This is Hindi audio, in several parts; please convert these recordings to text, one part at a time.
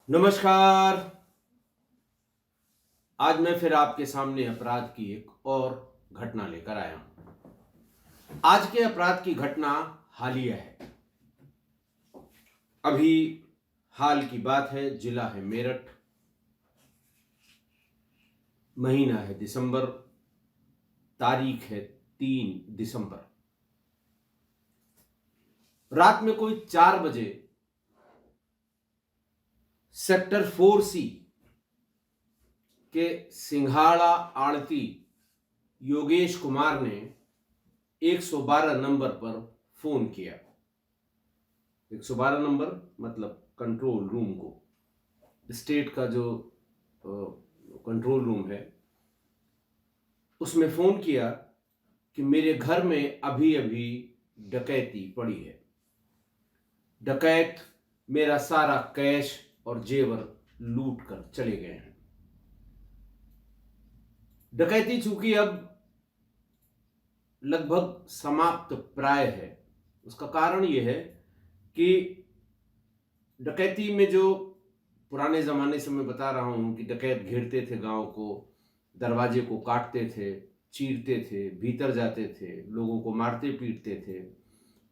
नमस्कार। आज मैं फिर आपके सामने अपराध की एक और घटना लेकर आया हूं। आज के अपराध की घटना हालिया है। अभी हाल की बात है। जिला है मेरठ, महीना है दिसंबर, तारीख है 3 दिसंबर। रात में कोई 4 बजे सेक्टर 4C के सिंघाड़ा आड़ती योगेश कुमार ने 112 नंबर पर फोन किया। 112 नंबर मतलब कंट्रोल रूम को, स्टेट का जो कंट्रोल रूम है, उसमें फोन किया कि मेरे घर में अभी अभी डकैती पड़ी है। डकैत मेरा सारा कैश और जेवर लूट कर चले गए हैं। डकैती चूंकि अब लगभग समाप्त प्राय है, उसका कारण यह है कि डकैती में जो पुराने ज़माने से मैं बता रहा हूँ कि डकैत घेरते थे गांव को, दरवाजे को काटते थे, चीरते थे, भीतर जाते थे, लोगों को मारते पीटते थे,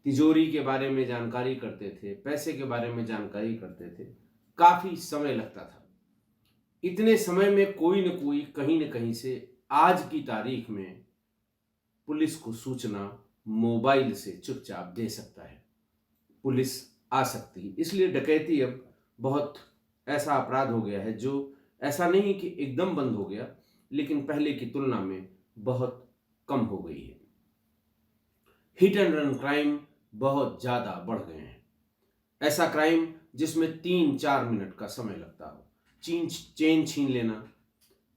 तिजोरी के बारे में जानकारी करते थे, पैसे के बारे में जानकारी करते थे। काफ़ी समय लगता था। इतने समय में कोई न कोई कहीं न कहीं से आज की तारीख में पुलिस को सूचना मोबाइल से चुपचाप दे सकता है। पुलिस आ सकती है। इसलिए डकैती अब बहुत ऐसा अपराध हो गया है जो ऐसा नहीं कि एकदम बंद हो गया, लेकिन पहले की तुलना में बहुत कम हो गई है। हिट एंड रन क्राइम बहुत ज़्यादा बढ़ गए हैं। ऐसा क्राइम जिसमें 3-4 मिनट का समय लगता हो। चेन छीन लेना,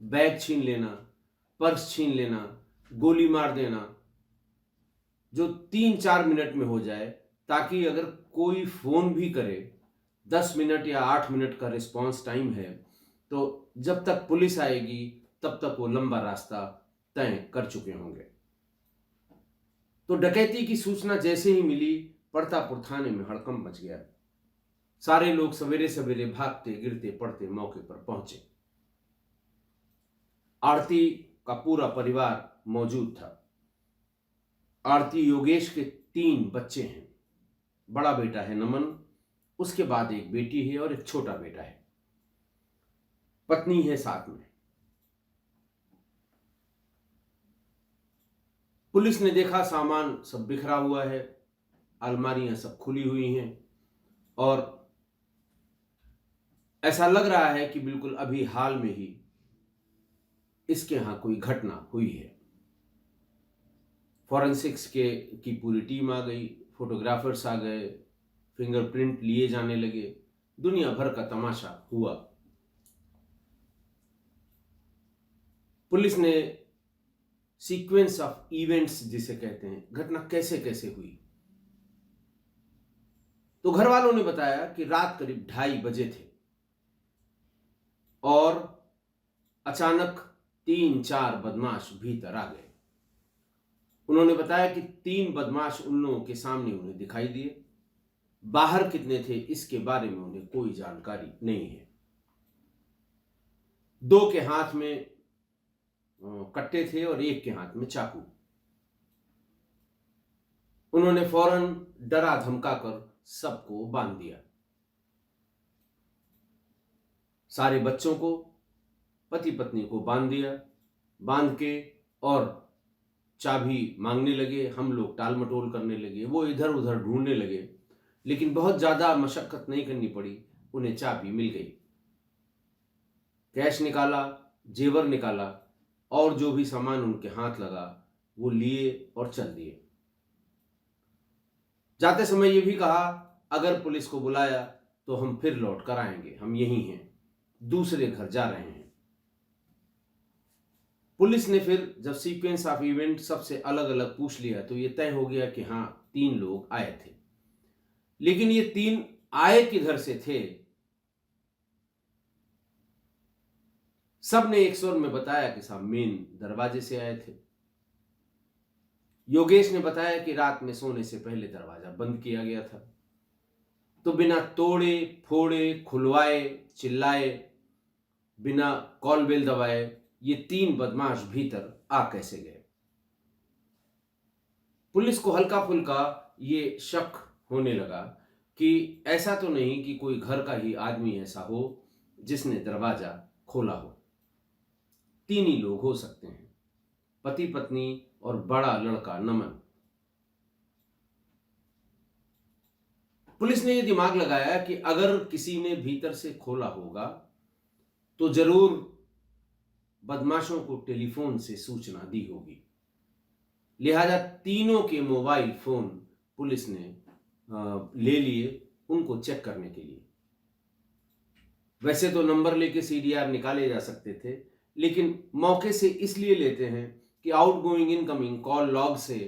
बैग छीन लेना, पर्स छीन लेना, गोली मार देना, जो 3-4 मिनट में हो जाए, ताकि अगर कोई फोन भी करे, 10 मिनट या 8 मिनट का रिस्पांस टाइम है, तो जब तक पुलिस आएगी तब तक वो लंबा रास्ता तय कर चुके होंगे। तो डकैती की सूचना जैसे ही मिली, पड़तापुर थाने में हड़कंप मच गया। सारे लोग सवेरे सवेरे भागते गिरते पड़ते मौके पर पहुंचे। आरती का पूरा परिवार मौजूद था। आरती योगेश के 3 बच्चे हैं। बड़ा बेटा है नमन, उसके बाद एक बेटी है और एक छोटा बेटा है। पत्नी है साथ में। पुलिस ने देखा सामान सब बिखरा हुआ है, अलमारियां सब खुली हुई हैं और ऐसा लग रहा है कि बिल्कुल अभी हाल में ही इसके यहां कोई घटना हुई है। फॉरेंसिक्स की पूरी टीम आ गई, फोटोग्राफर्स आ गए, फिंगरप्रिंट लिए जाने लगे, दुनिया भर का तमाशा हुआ। पुलिस ने सीक्वेंस ऑफ इवेंट्स जिसे कहते हैं, घटना कैसे कैसे हुई, तो घर वालों ने बताया कि रात करीब 2:30 बजे थे और अचानक 3-4 बदमाश भीतर आ गए। उन्होंने बताया कि 3 बदमाश उन लोगों के सामने उन्हें दिखाई दिए। बाहर कितने थे इसके बारे में उन्हें कोई जानकारी नहीं है। 2 के हाथ में कट्टे थे और एक के हाथ में चाकू। उन्होंने फौरन डरा धमकाकर सबको बांध दिया। सारे बच्चों को, पति पत्नी को बांध दिया। बांध के और चाबी मांगने लगे। हम लोग टाल मटोल करने लगे, वो इधर उधर ढूंढने लगे, लेकिन बहुत ज्यादा मशक्कत नहीं करनी पड़ी, उन्हें चाबी मिल गई। कैश निकाला, जेवर निकाला और जो भी सामान उनके हाथ लगा वो लिए और चल दिए। जाते समय ये भी कहा, अगर पुलिस को बुलाया तो हम फिर लौट कर आएंगे, हम यहीं हैं, दूसरे घर जा रहे हैं। पुलिस ने फिर जब सीक्वेंस ऑफ इवेंट सबसे अलग अलग पूछ लिया तो ये तय हो गया कि हाँ, 3 लोग आए थे। लेकिन ये 3 आए किधर से थे? सब ने एक स्वर में बताया कि साहब मेन दरवाजे से आए थे। योगेश ने बताया कि रात में सोने से पहले दरवाजा बंद किया गया था। तो बिना तोड़े फोड़े खुलवाए चिल्लाए, बिना कॉल बेल दबाए ये 3 बदमाश भीतर आ कैसे गए? पुलिस को हल्का फुल्का ये शक होने लगा कि ऐसा तो नहीं कि कोई घर का ही आदमी ऐसा हो जिसने दरवाजा खोला हो। 3 ही लोग हो सकते हैं, पति पत्नी और बड़ा लड़का नमन। पुलिस ने ये दिमाग लगाया कि अगर किसी ने भीतर से खोला होगा तो जरूर बदमाशों को टेलीफोन से सूचना दी होगी। लिहाजा तीनों के मोबाइल फोन पुलिस ने ले लिए उनको चेक करने के लिए। वैसे तो नंबर लेके सीडीआर निकाले जा सकते थे, लेकिन मौके से इसलिए लेते हैं कि आउटगोइंग इनकमिंग कॉल लॉग से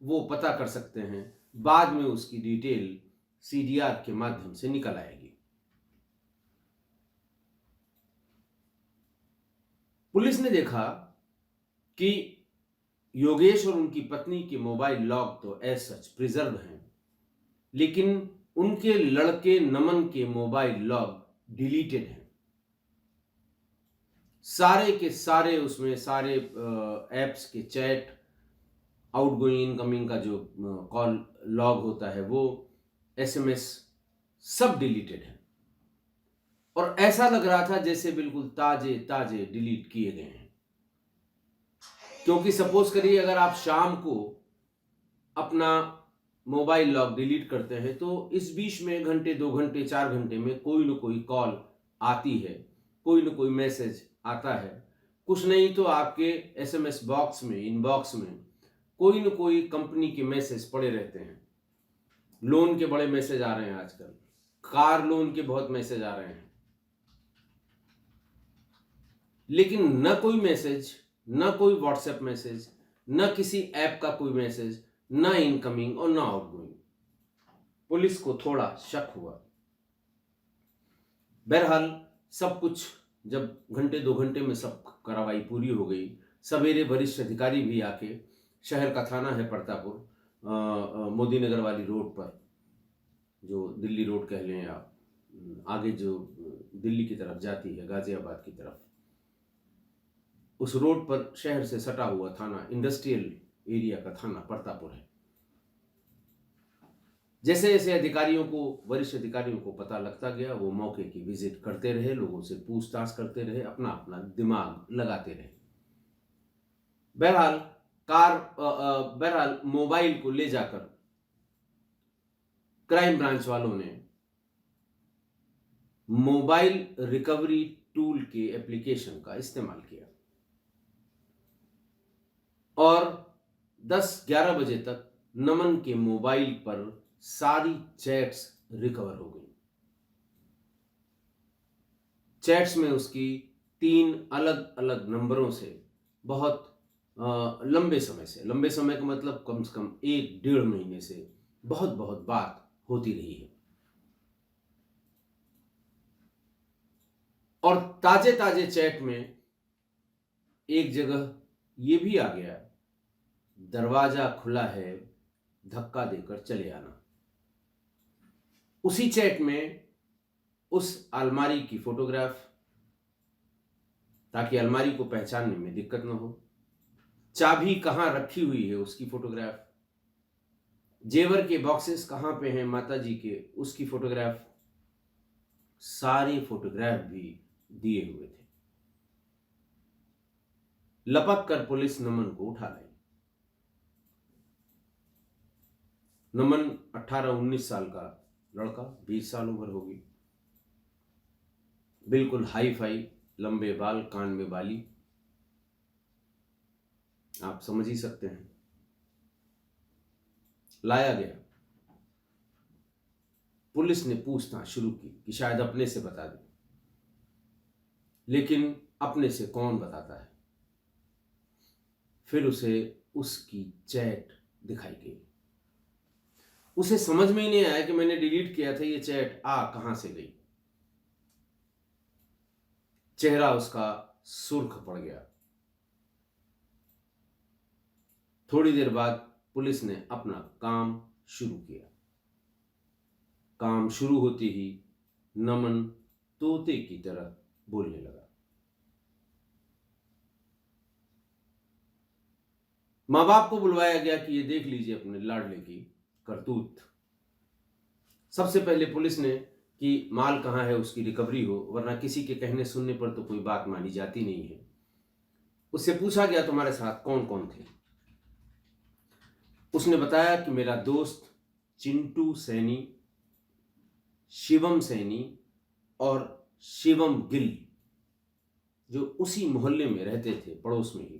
वो पता कर सकते हैं, बाद में उसकी डिटेल सीडीआर के माध्यम से निकल आएगी। पुलिस ने देखा कि योगेश और उनकी पत्नी के मोबाइल लॉग तो एज सच प्रिजर्व हैं, लेकिन उनके लड़के नमन के मोबाइल लॉग डिलीटेड हैं। सारे के सारे उसमें सारे एप्स के चैट, आउटगोइंग इनकमिंग का जो कॉल लॉग होता है, वो एसएमएस सब डिलीटेड है। और ऐसा लग रहा था जैसे बिल्कुल ताजे ताजे डिलीट किए गए हैं। क्योंकि सपोज करिए अगर आप शाम को अपना मोबाइल लॉग डिलीट करते हैं तो इस बीच में घंटे 2 घंटे 4 घंटे में कोई ना कोई कॉल आती है, कोई ना कोई मैसेज आता है। कुछ नहीं तो आपके एसएमएस बॉक्स में, इनबॉक्स में कोई ना कोई कंपनी के मैसेज पड़े रहते हैं। लोन के बड़े मैसेज आ रहे हैं आजकल, कार लोन के बहुत मैसेज आ रहे हैं, लेकिन न कोई मैसेज, न कोई व्हाट्सएप मैसेज, न किसी ऐप का कोई मैसेज, न इनकमिंग और न आउटगोइंग। पुलिस को थोड़ा शक हुआ। बहरहाल सब कुछ जब घंटे 2 घंटे में सब कार्रवाई पूरी हो गई, सवेरे वरिष्ठ अधिकारी भी आके, शहर का थाना है प्रतापपुर, मोदी नगर वाली रोड पर, जो दिल्ली रोड कह लें आप, आगे जो दिल्ली की तरफ जाती है गाजियाबाद की तरफ, उस रोड पर शहर से सटा हुआ थाना, इंडस्ट्रियल एरिया का थाना प्रतापपुर है। जैसे जैसे अधिकारियों को, वरिष्ठ अधिकारियों को पता लगता गया, वो मौके की विजिट करते रहे, लोगों से पूछताछ करते रहे, अपना अपना दिमाग लगाते रहे। बहरहाल मोबाइल को ले जाकर क्राइम ब्रांच वालों ने मोबाइल रिकवरी टूल के एप्लीकेशन का इस्तेमाल किया और 10-11 बजे तक नमन के मोबाइल पर सारी चैट्स रिकवर हो गई। चैट्स में उसकी 3 अलग अलग नंबरों से बहुत लंबे समय का मतलब कम से कम 1-1.5 महीने से बहुत बात होती रही है। और ताजे ताजे चैट में एक जगह ये भी आ गया, दरवाजा खुला है, धक्का देकर चले आना। उसी चैट में उस अलमारी की फोटोग्राफ, ताकि अलमारी को पहचानने में दिक्कत न हो, चाबी कहां रखी हुई है उसकी फोटोग्राफ, जेवर के बॉक्सेस कहां पे हैं माता जी के उसकी फोटोग्राफ, सारे फोटोग्राफ भी दिए हुए थे। लपक कर पुलिस नमन को उठा लाई। नमन 18-19 साल का लड़का, 20 साल उम्र होगी, बिल्कुल हाई फाई, लंबे बाल, कान में बाली, आप समझ ही सकते हैं। लाया गया, पुलिस ने पूछताछ शुरू की कि शायद अपने से बता दे, लेकिन अपने से कौन बताता है। फिर उसे उसकी चैट दिखाई गई। उसे समझ में ही नहीं आया कि मैंने डिलीट किया था, ये चैट कहां से गई। चेहरा उसका सुर्ख पड़ गया। थोड़ी देर बाद पुलिस ने अपना काम शुरू किया। काम शुरू होते ही नमन तोते की तरह बोलने लगा। माँ बाप को बुलवाया गया कि ये देख लीजिए अपने लाडले की करतूत। सबसे पहले पुलिस ने कि माल कहाँ है उसकी रिकवरी हो, वरना किसी के कहने सुनने पर तो कोई बात मानी जाती नहीं है। उससे पूछा गया तुम्हारे साथ कौन कौन थे। उसने बताया कि मेरा दोस्त चिंटू सैनी, शिवम सैनी और शिवम गिल, जो उसी मोहल्ले में रहते थे, पड़ोस में ही,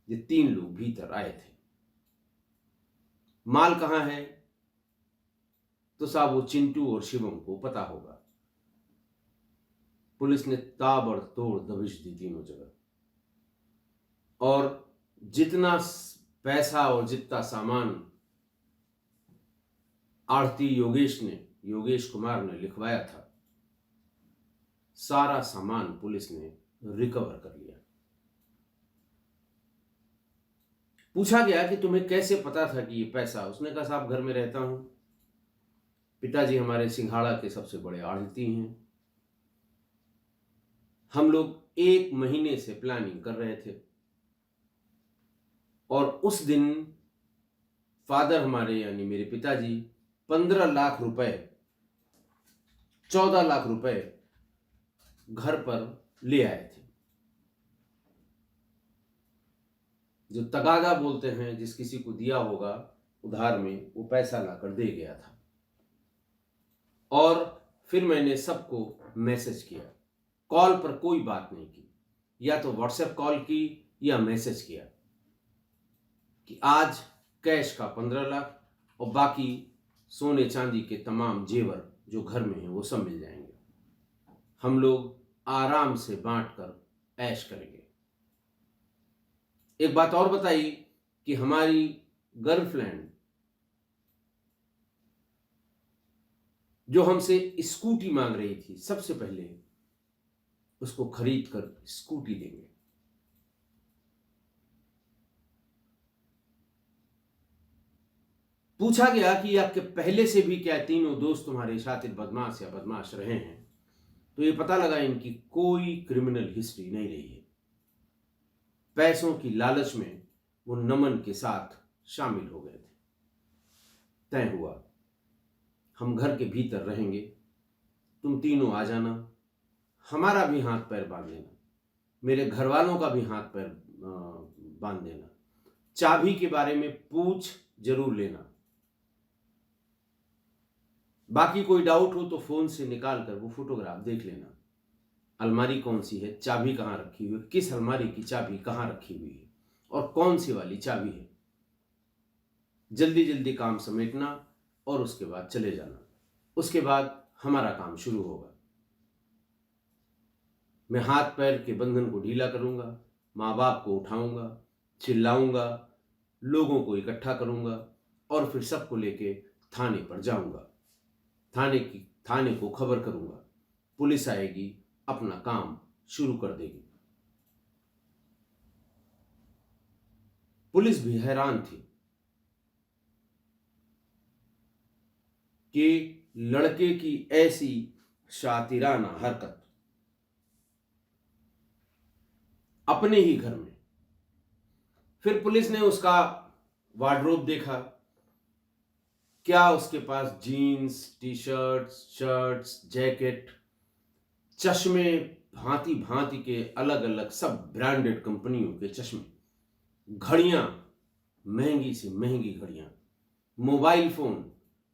ये 3 लोग भीतर आए थे। माल कहाँ है तो साहब वो चिंटू और शिवम को पता होगा। पुलिस ने ताबड़तोड़ दबिश दी तीनों जगह, और जितना पैसा और जितना सामान आढ़ती योगेश कुमार ने लिखवाया था, सारा सामान पुलिस ने रिकवर कर लिया। पूछा गया कि तुम्हें कैसे पता था कि ये पैसा, उसने कहा साहब घर में रहता हूं, पिताजी हमारे सिंघाड़ा के सबसे बड़े आढ़ती हैं, हम लोग 1 महीने से प्लानिंग कर रहे थे, और उस दिन फादर हमारे यानी मेरे पिताजी 15 लाख रुपए, 14 लाख रुपए घर पर ले आए थे। जो तगादा बोलते हैं, जिस किसी को दिया होगा उधार में, वो पैसा लाकर दे गया था। और फिर मैंने सबको मैसेज किया, कॉल पर कोई बात नहीं की, या तो व्हाट्सएप कॉल की या मैसेज किया कि आज कैश का 15 लाख और बाकी सोने चांदी के तमाम जेवर जो घर में हैं वो सब मिल जाएंगे, हम लोग आराम से बांटकर ऐश करेंगे। एक बात और बताई कि हमारी गर्लफ्रेंड जो हमसे स्कूटी मांग रही थी, सबसे पहले उसको खरीद कर स्कूटी देंगे। पूछा गया कि आपके पहले से भी क्या तीनों दोस्त तुम्हारे शातिर बदमाश या बदमाश रहे हैं, तो ये पता लगा इनकी कोई क्रिमिनल हिस्ट्री नहीं रही है। पैसों की लालच में वो नमन के साथ शामिल हो गए थे। तय हुआ हम घर के भीतर रहेंगे, तुम तीनों आ जाना, हमारा भी हाथ पैर बांध देना, मेरे घर वालों का भी हाथ पैर बांध देना, चाबी के बारे में पूछ जरूर लेना, बाकी कोई डाउट हो तो फोन से निकाल कर वो फोटोग्राफ देख लेना, अलमारी कौन सी है, चाबी कहाँ रखी हुई है, किस अलमारी की चाबी कहाँ रखी हुई है और कौन सी वाली चाबी है। जल्दी जल्दी काम समेटना और उसके बाद चले जाना, उसके बाद हमारा काम शुरू होगा। मैं हाथ पैर के बंधन को ढीला करूंगा, माँ बाप को उठाऊंगा, चिल्लाऊंगा, लोगों को इकट्ठा करूंगा और फिर सबको लेके थाने पर जाऊंगा। थाने को खबर करूंगा, पुलिस आएगी, अपना काम शुरू कर देगी। पुलिस भी हैरान थी कि लड़के की ऐसी शातिराना हरकत अपने ही घर में। फिर पुलिस ने उसका वार्डरोब देखा, क्या उसके पास jeans, T shirts, shirts, jacket, चश्मे, भांति भांति के अलग अलग सब ब्रांडेड कंपनियों के चश्मे, घड़ियां, महंगी से महंगी घड़ियां, मोबाइल फोन,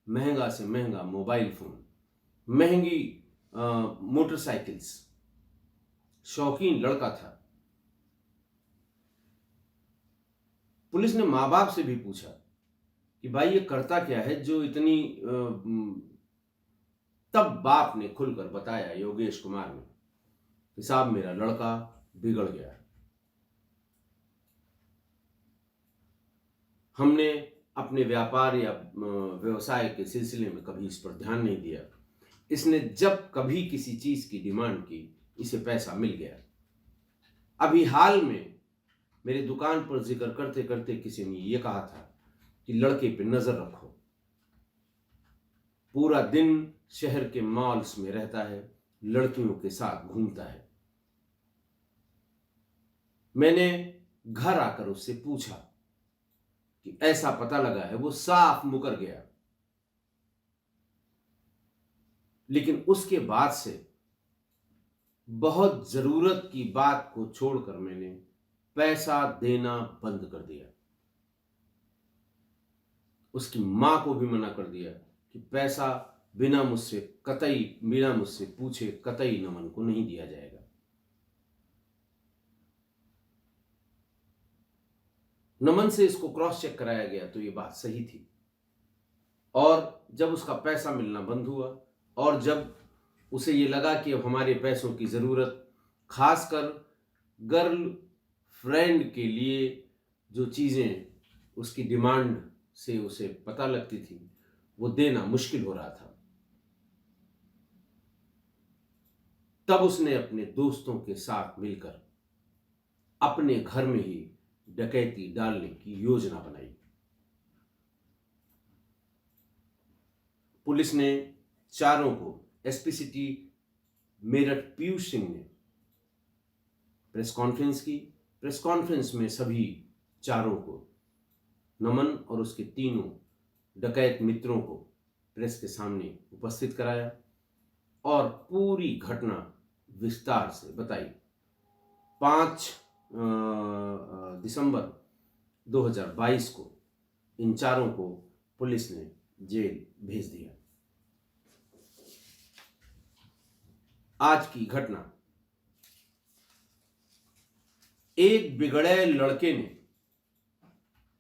महंगा से महंगा मोबाइल फोन, महंगी मोटरसाइकिल्स। शौकीन लड़का था। पुलिस ने माँ बाप से भी पूछा कि भाई ये करता क्या है जो इतनी तब बाप ने खुलकर बताया, योगेश कुमार ने, कि साहब मेरा लड़का बिगड़ गया। हमने अपने व्यापार या व्यवसाय के सिलसिले में कभी इस पर ध्यान नहीं दिया, इसने जब कभी किसी चीज की डिमांड की इसे पैसा मिल गया। अभी हाल में मेरी दुकान पर जिक्र करते करते किसी ने यह कहा था कि लड़के पे नजर रखो। पूरा दिन शहर के मॉल्स में रहता है, लड़कियों के साथ घूमता है। मैंने घर आकर उससे पूछा कि ऐसा पता लगा है। वो साफ मुकर गया। लेकिन उसके बाद से बहुत जरूरत की बात को छोड़कर मैंने पैसा देना बंद कर दिया। उसकी मां को भी मना कर दिया कि पैसा बिना मुझसे पूछे कतई नमन को नहीं दिया जाएगा। नमन से इसको क्रॉस चेक कराया गया तो ये बात सही थी। और जब उसका पैसा मिलना बंद हुआ और जब उसे ये लगा कि अब हमारे पैसों की जरूरत, खासकर गर्ल फ्रेंड के लिए जो चीजें उसकी डिमांड से उसे पता लगती थी, वो देना मुश्किल हो रहा था, तब उसने अपने दोस्तों के साथ मिलकर अपने घर में ही डकैती डालने की योजना बनाई। पुलिस ने चारों को, एसपी सिटी मेरठ पीयूष सिंह ने प्रेस कॉन्फ्रेंस की। प्रेस कॉन्फ्रेंस में सभी चारों को, नमन और उसके तीनों डकैत मित्रों को प्रेस के सामने उपस्थित कराया और पूरी घटना विस्तार से बताई। 5 दिसंबर 2022 को इन चारों को पुलिस ने जेल भेज दिया। आज की घटना, एक बिगड़े लड़के ने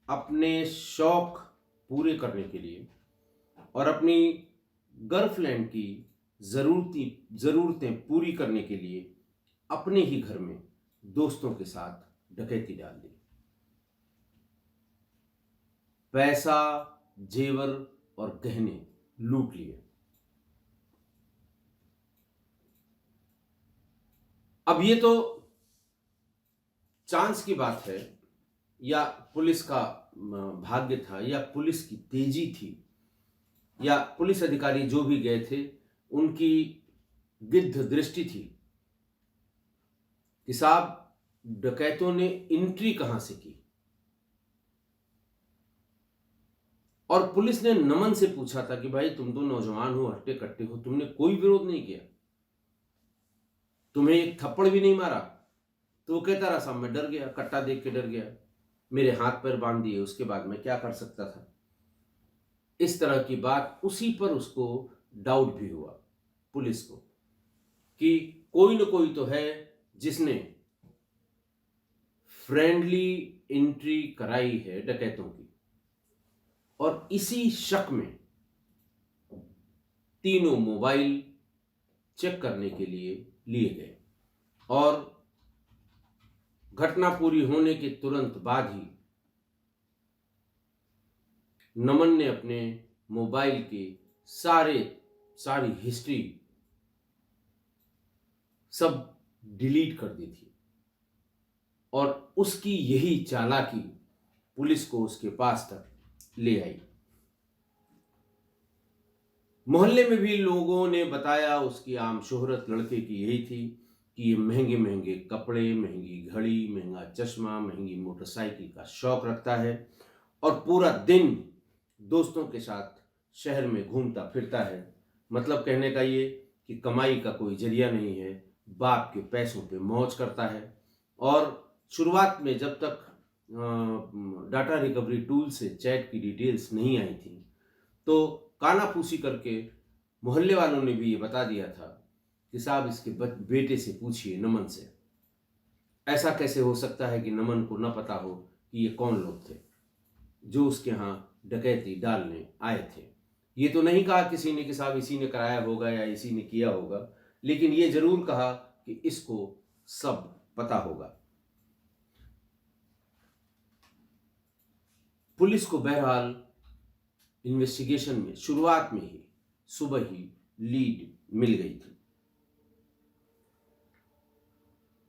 अपने शौक पूरे करने के लिए और अपनी गर्लफ्रेंड की जरूरतें पूरी करने के लिए अपने ही घर में दोस्तों के साथ डकैती डाल दी। पैसा, जेवर और गहने लूट लिए। अब ये तो चांस की बात है, या पुलिस का भाग्य था, या पुलिस की तेजी थी, या पुलिस अधिकारी जो भी गए थे उनकी गिद्ध दृष्टि थी कि साहब डकैतों ने एंट्री कहां से की। और पुलिस ने नमन से पूछा था कि भाई तुम तो नौजवान हो, हट्टे कट्टे हो, तुमने कोई विरोध नहीं किया, तुम्हें एक थप्पड़ भी नहीं मारा? तो वो कहता रहा साहब मैं डर गया, कट्टा देख के डर गया, मेरे हाथ पैर बांध दिए, उसके बाद मैं क्या कर सकता था। इस तरह की बात, उसी पर उसको डाउट भी हुआ पुलिस को कि कोई न कोई तो है जिसने फ्रेंडली एंट्री कराई है डकैतों की। और इसी शक में तीनों मोबाइल चेक करने के लिए लिए गए और घटना पूरी होने के तुरंत बाद ही नमन ने अपने मोबाइल की सारी हिस्ट्री सब डिलीट कर दी थी। और उसकी यही चालाकी पुलिस को उसके पास तक ले आई। मोहल्ले में भी लोगों ने बताया उसकी आम शोहरत लड़के की यही थी कि ये महंगे महंगे कपड़े, महंगी घड़ी, महंगा चश्मा, महंगी मोटरसाइकिल का शौक रखता है और पूरा दिन दोस्तों के साथ शहर में घूमता फिरता है। मतलब कहने का ये कि कमाई का कोई जरिया नहीं है, बाप के पैसों पे मौज करता है। और शुरुआत में जब तक डाटा रिकवरी टूल से चैट की डिटेल्स नहीं आई थी तो कानाफूसी करके मोहल्ले वालों ने भी ये बता दिया था कि साहब इसके बेटे से पूछिए, नमन से। ऐसा कैसे हो सकता है कि नमन को न पता हो कि ये कौन लोग थे जो उसके यहाँ डकैती डालने आए थे। ये तो नहीं कहा किसी ने कि साहब इसी ने कराया होगा या इसी ने किया होगा, लेकिन ये जरूर कहा कि इसको सब पता होगा। पुलिस को बहरहाल इन्वेस्टिगेशन में शुरुआत में ही सुबह ही लीड मिल गई थी।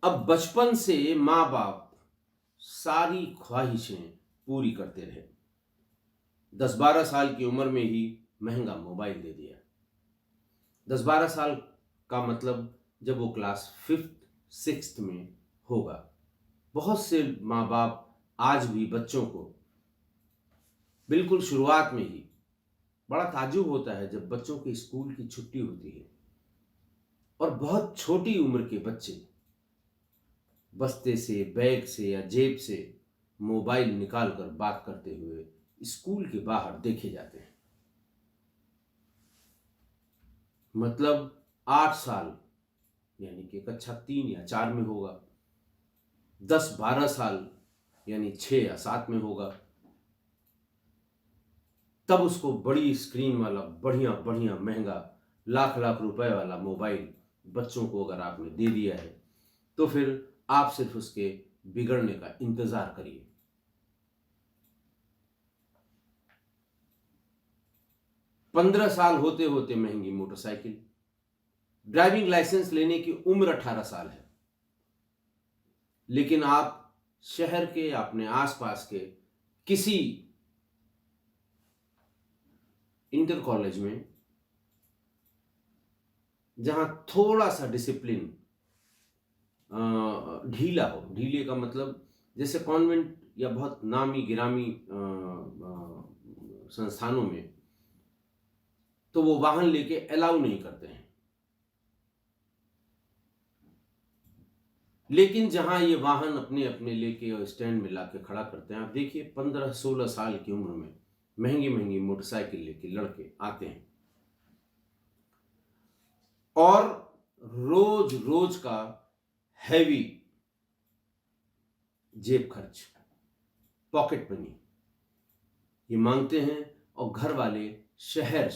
अब बचपन से मां बाप सारी ख्वाहिशें पूरी करते रहे। 10-12 साल की उम्र में ही महंगा मोबाइल दे दिया। 10-12 साल का मतलब जब वो क्लास 5th 6th में होगा। बहुत से माँ बाप आज भी बच्चों को बिल्कुल शुरुआत में ही, बड़ा ताज्जुब होता है जब बच्चों की स्कूल की छुट्टी होती है और बहुत छोटी उम्र के बच्चे बस्ते से, बैग से या जेब से मोबाइल निकालकर बात करते हुए स्कूल के बाहर देखे जाते हैं। मतलब 8 साल, यानी कि कक्षा 3 या 4 में होगा, 10-12 साल यानी 6 या 7 में होगा, तब उसको बड़ी स्क्रीन वाला बढ़िया बढ़िया महंगा लाख लाख रुपए वाला मोबाइल बच्चों को अगर आपने दे दिया है, तो फिर आप सिर्फ उसके बिगड़ने का इंतजार करिए। पंद्रह साल होते होते महंगी मोटरसाइकिल। ड्राइविंग लाइसेंस लेने की उम्र 18 साल है, लेकिन आप शहर के या अपने आसपास के किसी इंटर कॉलेज में, जहां थोड़ा सा डिसिप्लिन ढीला हो, ढीले का मतलब जैसे कॉन्वेंट या बहुत नामी गिरामी संस्थानों में, तो वो वाहन लेके अलाउ नहीं करते हैं। लेकिन जहां ये वाहन अपने अपने लेके और स्टैंड में लाके खड़ा करते हैं, आप देखिए 15-16 साल की उम्र में महंगी महंगी मोटरसाइकिल लेके लड़के आते हैं और रोज रोज का हैवी जेब खर्च, पॉकेट मनी ये मांगते हैं और घर वाले शहर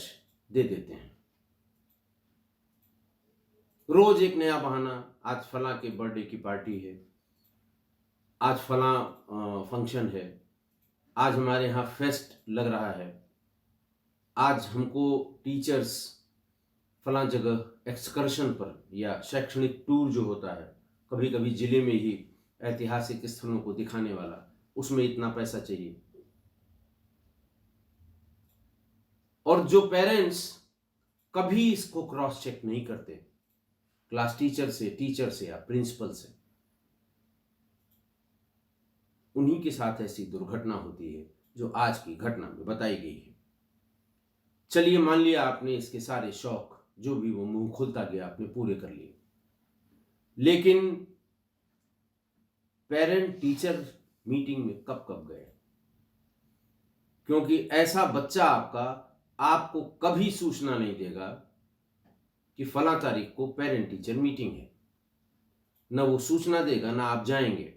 दे देते हैं। रोज एक नया बहाना, आज फला के बर्थडे की पार्टी है, आज फला फंक्शन है, आज हमारे यहाँ फेस्ट लग रहा है, आज हमको टीचर्स फला जगह एक्सकर्शन पर या शैक्षणिक टूर जो होता है, कभी कभी जिले में ही ऐतिहासिक स्थलों को दिखाने वाला, उसमें इतना पैसा चाहिए। और जो पेरेंट्स कभी इसको क्रॉस चेक नहीं करते, क्लास टीचर से या प्रिंसिपल से, उन्हीं के साथ ऐसी दुर्घटना होती है जो आज की घटना में बताई गई है। चलिए मान लिया आपने इसके सारे शौक जो भी वो मुंह खुलता गया आपने पूरे कर लिए, लेकिन पेरेंट टीचर मीटिंग में कब कब गए? क्योंकि ऐसा बच्चा आपको कभी सूचना नहीं देगा कि फला तारीख को पेरेंट टीचर मीटिंग है, ना वो सूचना देगा ना आप जाएंगे।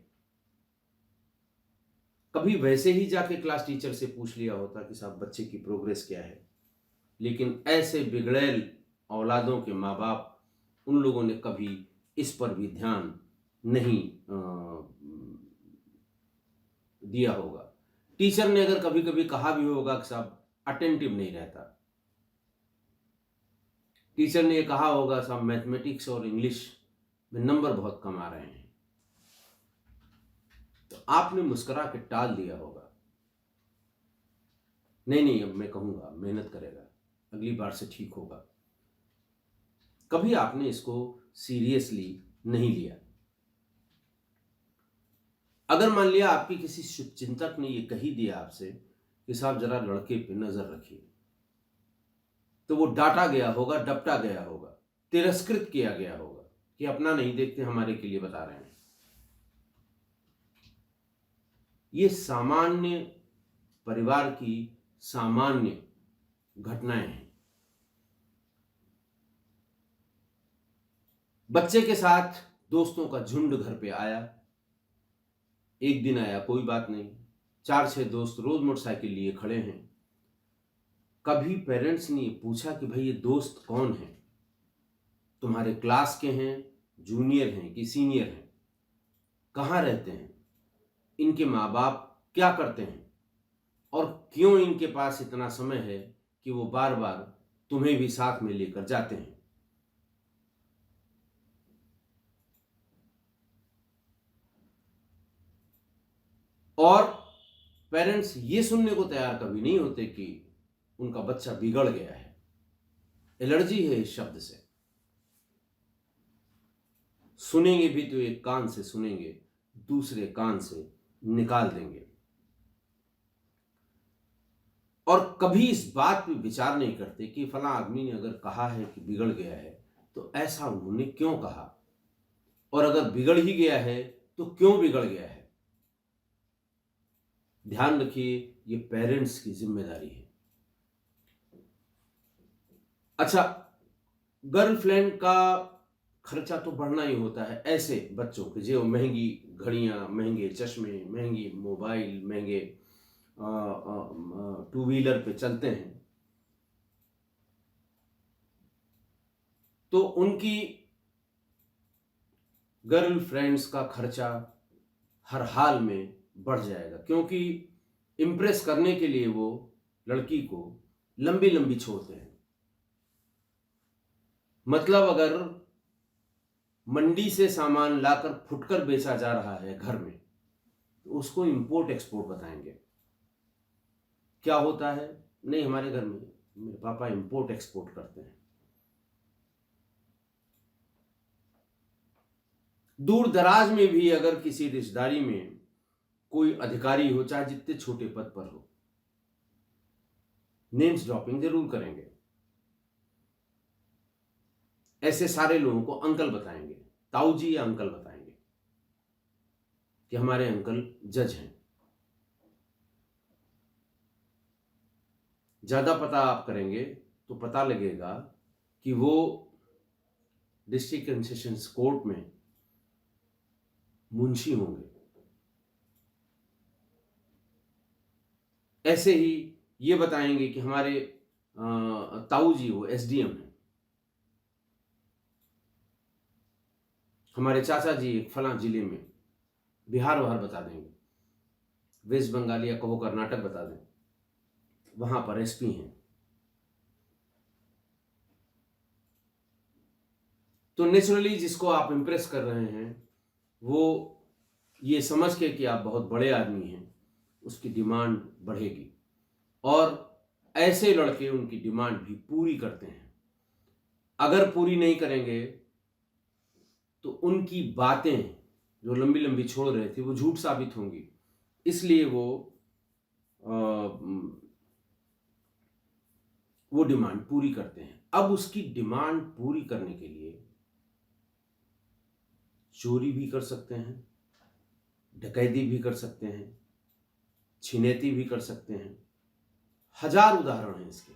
कभी वैसे ही जाके क्लास टीचर से पूछ लिया होता कि साहब बच्चे की प्रोग्रेस क्या है, लेकिन ऐसे बिगड़ैल औलादों के माँ बाप, उन लोगों ने कभी इस पर भी ध्यान नहीं दिया होगा। टीचर ने अगर कभी कभी कहा भी होगा कि साहब अटेंटिव नहीं रहता, टीचर ने कहा होगा साहब मैथमेटिक्स और इंग्लिश में नंबर बहुत कम आ रहे हैं, तो आपने मुस्कुरा के टाल दिया होगा, नहीं अब मैं कहूंगा मेहनत करेगा, अगली बार से ठीक होगा। कभी आपने इसको सीरियसली नहीं लिया। अगर मान लिया आपके किसी शुभचिंतक ने ये कही दिया आपसे कि साहब जरा लड़के पे नजर रखिए, तो वो डांटा गया होगा, डपटा गया होगा, तिरस्कृत किया गया होगा कि अपना नहीं देखते, हमारे के लिए बता रहे हैं। ये सामान्य परिवार की सामान्य घटनाएं हैं। बच्चे के साथ दोस्तों का झुंड घर पे आया, एक दिन आया कोई बात नहीं, 4-6 दोस्त रोज मोटरसाइकिल लिए खड़े हैं। कभी पेरेंट्स ने पूछा कि भाई ये दोस्त कौन है, तुम्हारे क्लास के हैं, जूनियर हैं कि सीनियर हैं, कहाँ रहते हैं, इनके माँ बाप क्या करते हैं, और क्यों इनके पास इतना समय है कि वो बार बार तुम्हें भी साथ में लेकर जाते हैं। और पेरेंट्स ये सुनने को तैयार कभी नहीं होते कि उनका बच्चा बिगड़ गया है। एलर्जी है इस शब्द से। सुनेंगे भी तो एक कान से सुनेंगे, दूसरे कान से निकाल देंगे। और कभी इस बात पे विचार नहीं करते कि फला आदमी ने अगर कहा है कि बिगड़ गया है तो ऐसा उन्होंने क्यों कहा, और अगर बिगड़ ही गया है तो क्यों बिगड़ गया है। ध्यान रखिए, ये पेरेंट्स की जिम्मेदारी है। अच्छा, गर्लफ्रेंड का खर्चा तो बढ़ना ही होता है ऐसे बच्चों के जो महंगी घड़ियां, महंगे चश्मे, महंगी मोबाइल, महंगे टू व्हीलर पे चलते हैं, तो उनकी गर्लफ्रेंड्स का खर्चा हर हाल में बढ़ जाएगा, क्योंकि इम्प्रेस करने के लिए वो लड़की को लंबी लंबी छोड़ते हैं। मतलब अगर मंडी से सामान लाकर फुटकर बेचा जा रहा है घर में, तो उसको इंपोर्ट एक्सपोर्ट बताएंगे। क्या होता है? नहीं, हमारे घर में मेरे पापा इंपोर्ट एक्सपोर्ट करते हैं। दूर दराज में भी अगर किसी रिश्तेदारी में कोई अधिकारी हो, चाहे जितने छोटे पद पर हो, नेम्स ड्रॉपिंग जरूर करेंगे। ऐसे सारे लोगों को अंकल बताएंगे, ताऊ जी या अंकल बताएंगे कि हमारे अंकल जज हैं। ज्यादा पता आप करेंगे तो पता लगेगा कि वो डिस्ट्रिक्ट एंड सेशंस कोर्ट में मुंशी होंगे। ऐसे ही ये बताएंगे कि हमारे ताऊ जी वो एसडीएम हैं, हमारे चाचा जी एक फलां जिले में, बिहार वहार बता देंगे, वेस्ट बंगाल या कहो कर्नाटक बता दें, वहां पर एसपी हैं। तो नेचुरली जिसको आप इंप्रेस कर रहे हैं वो ये समझ के कि आप बहुत बड़े आदमी हैं, उसकी डिमांड बढ़ेगी, और ऐसे लड़के उनकी डिमांड भी पूरी करते हैं। अगर पूरी नहीं करेंगे तो उनकी बातें जो लंबी लंबी छोड़ रहे थे वो झूठ साबित होंगी, इसलिए वो डिमांड पूरी करते हैं। अब उसकी डिमांड पूरी करने के लिए चोरी भी कर सकते हैं, डकैती भी कर सकते हैं, छिनैती भी कर सकते हैं। हजार उदाहरण हैं इसके।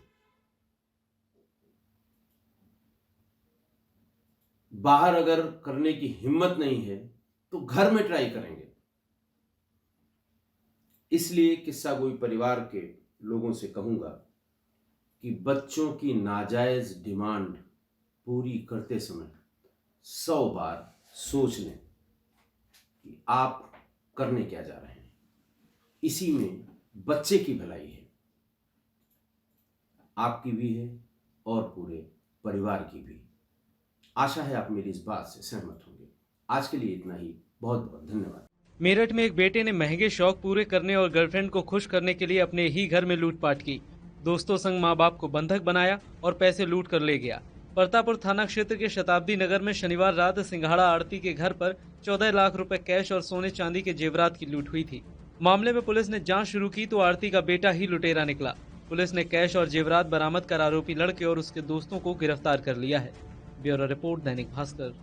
बाहर अगर करने की हिम्मत नहीं है तो घर में ट्राई करेंगे। इसलिए किस्सा गोई परिवार के लोगों से कहूंगा कि बच्चों की नाजायज डिमांड पूरी करते समय 100 बार सोच लें कि आप करने क्या जा रहे हैं। इसी में बच्चे की भलाई है, आपकी भी है और पूरे परिवार की भी। आशा है आप मेरी इस बात से सहमत होंगे। आज के लिए इतना ही, बहुत बहुत धन्यवाद। मेरठ में एक बेटे ने महंगे शौक पूरे करने और गर्लफ्रेंड को खुश करने के लिए अपने ही घर में लूटपाट की। दोस्तों संग मां बाप को बंधक बनाया और पैसे लूट कर ले गया। परतापुर थाना क्षेत्र के शताब्दी नगर में शनिवार रात सिंघाड़ा आड़ती के घर पर 14 लाख रुपए कैश और सोने चांदी के जेवरात की लूट हुई थी। मामले में पुलिस ने जांच शुरू की तो आड़ती का बेटा ही लुटेरा निकला। पुलिस ने कैश और जेवरात बरामद कर आरोपी लड़के और उसके दोस्तों को गिरफ्तार कर लिया है। Bureau report, Dainik Bhaskar.